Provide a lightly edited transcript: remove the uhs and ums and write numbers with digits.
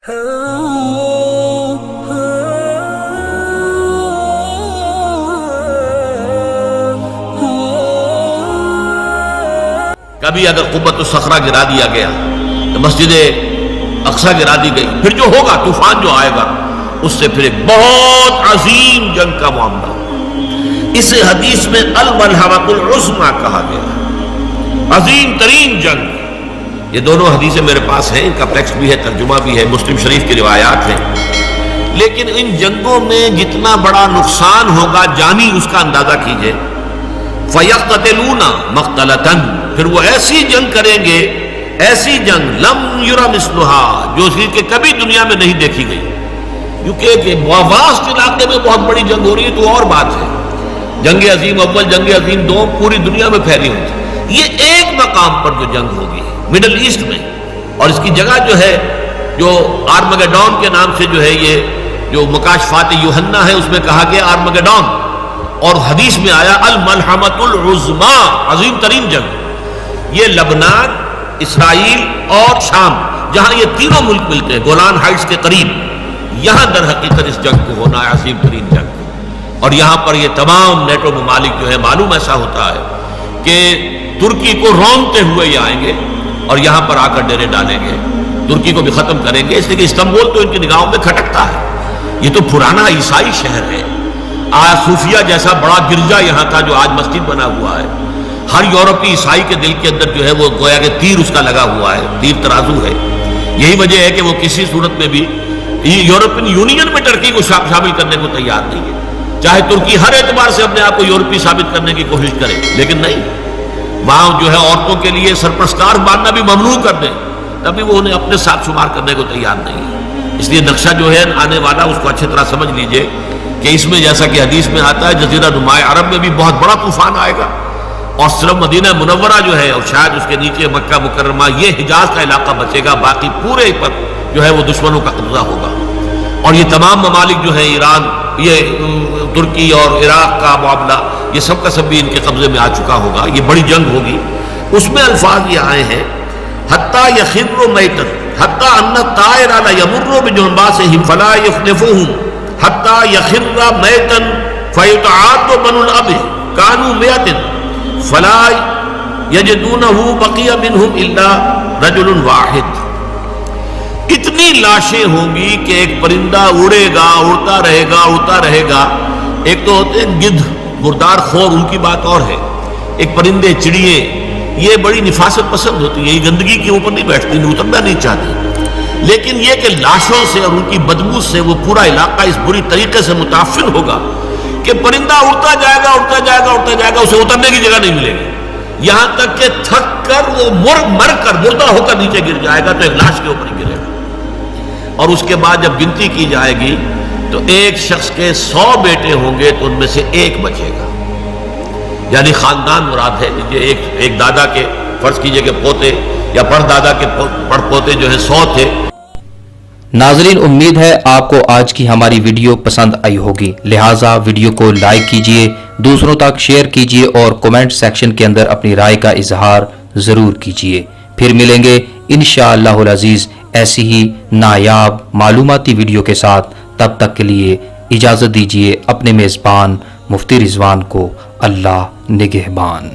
کبھی اگر قبۃ الصخرہ گرا دیا گیا تو مسجد اقصی گرا دی گئی، پھر جو ہوگا طوفان جو آئے گا اس سے پھر ایک بہت عظیم جنگ کا معاملہ. اس حدیث میں الملحمۃ العظمیٰ کہا گیا، عظیم ترین جنگ. یہ دونوں حدیثیں میرے پاس ہیں، ان کا ٹیکسٹ بھی ہے، ترجمہ بھی ہے، مسلم شریف کی روایات ہیں. لیکن ان جنگوں میں جتنا بڑا نقصان ہوگا جانی، اس کا اندازہ کیجئے. فَيَقْتَتِلُونَ مَقْتَلَةً، پھر وہ ایسی جنگ کریں گے، ایسی جنگ لم یرا مثلھا، جو اسی کے کبھی دنیا میں نہیں دیکھی گئی. کیونکہ واسط علاقے میں بہت بڑی جنگ ہو رہی ہے تو اور بات ہے. جنگ عظیم اول، جنگ عظیم دوم پوری دنیا میں پھیلی ہوئی تھی. یہ ایک مقام پر جو جنگ ہوگی مڈل ایسٹ میں، اور اس کی جگہ جو ہے جو آرمگیڈون کے نام سے جو ہے یہ جو مکاشفات یوحنا ہے اس میں کہا گیا آرمگیڈون، اور حدیث میں آیا الملحمۃ العظمیٰ، عظیم ترین جنگ. یہ لبنان، اسرائیل اور شام، جہاں یہ تینوں ملک ملتے ہیں گولان ہائٹس کے قریب، یہاں در حقیقت اس جنگ کو ہونا ہے، عظیم ترین جنگ. اور یہاں پر یہ تمام نیٹو ممالک جو ہے، معلوم ایسا ہوتا ہے کہ ترکی کو رونتے ہوئے یہ آئیں گے اور یہاں پر آ کر ڈیرے ڈالیں گے، ترکی کو بھی ختم کریں گے. اس لیے کہ استنبول تو ان کی نگاہوں میں کھٹکتا ہے. یہ تو پرانا عیسائی شہر ہے. صوفیہ جیسا بڑا گرجا یہاں تھا جو آج مسجد بنا ہوا ہے. ہر یورپی عیسائی کے دل کے اندر جو ہے وہ گویا کہ تیر اس کا لگا ہوا ہے، تیر ترازو ہے. یہی وجہ ہے کہ وہ کسی صورت میں بھی یورپین یونین میں ترکی کو شامل کرنے کو تیار نہیں ہے. چاہے ترکی ہر اعتبار سے اپنے آپ کو یورپی ثابت کرنے کی کوشش کرے، لیکن نہیں. وہاں جو ہے عورتوں کے لیے سرپرستار باندھنا بھی ممنوع کر دیں، تبھی وہ انہیں اپنے ساتھ شمار کرنے کو تیار نہیں ہے. اس لیے نقشہ جو ہے آنے والا اس کو اچھی طرح سمجھ لیجئے کہ اس میں جیسا کہ حدیث میں آتا ہے جزیرہ نماء عرب میں بھی بہت بڑا طوفان آئے گا، اور صرف مدینہ منورہ جو ہے اور شاید اس کے نیچے مکہ مکرمہ، یہ حجاز کا علاقہ بچے گا، باقی پورے پر جو ہے وہ دشمنوں کا قبضہ ہوگا. اور یہ تمام ممالک جو ہیں، ایران، یہ ترکی اور عراق کا معاملہ، یہ سب کا سب بھی ان کے قبضے میں آ چکا ہوگا. یہ بڑی جنگ ہوگی. اس میں الفاظ یہ آئے ہیں حتیٰ یخر میتا حتیٰ ان الطائر یمر بجنباتہم فلا یخلفوہم حتیٰ یخر میتا فیتعاد بنو الاب کانوا مئۃ فلا یجدونہ بقی منہم الا رجل واحد. اتنی لاشیں ہوں گی کہ ایک پرندہ اڑے گا، اڑتا رہے گا، اڑتا رہے گا. ایک تو ہوتے ہیں گدھ، مردار خور، ان کی بات اور ہے. ایک پرندے، چڑیے، یہ بڑی نفاست پسند ہوتی ہیں، یہ گندگی کے اوپر نہیں بیٹھتی، اترنا نہیں چاہتی. لیکن یہ کہ لاشوں سے اور ان کی بدبو سے وہ پورا علاقہ اس بری طریقے سے متاثر ہوگا کہ پرندہ اڑتا جائے گا، اڑتا جائے گا، اڑتا جائے گا، اسے اترنے کی جگہ نہیں ملے گی، یہاں تک کہ تھک کر وہ مر کر مردہ ہو کر نیچے گر جائے گا تو ایک لاش کے اوپر ہی گرے گا. اور اس کے بعد جب گنتی کی جائے گی تو ایک شخص کے 100 بیٹے ہوں گے تو ان میں سے ایک بچے گا. یعنی خاندان مراد ہے. ایک دادا کے فرض کیجئے کہ پوتے یا پردادا کے پڑپوتے جو ہے 100 تھے. ناظرین، امید ہے آپ کو آج کی ہماری ویڈیو پسند آئی ہوگی، لہٰذا ویڈیو کو لائک کیجئے، دوسروں تک شیئر کیجئے اور کومنٹ سیکشن کے اندر اپنی رائے کا اظہار ضرور کیجئے. پھر ملیں گے انشاءاللہ العزیز ایسی ہی نایاب معلوماتی ویڈیو کے ساتھ. تب تک کے لیے اجازت دیجیے. اپنے میزبان مفتی رضوان کو اللہ نگہبان.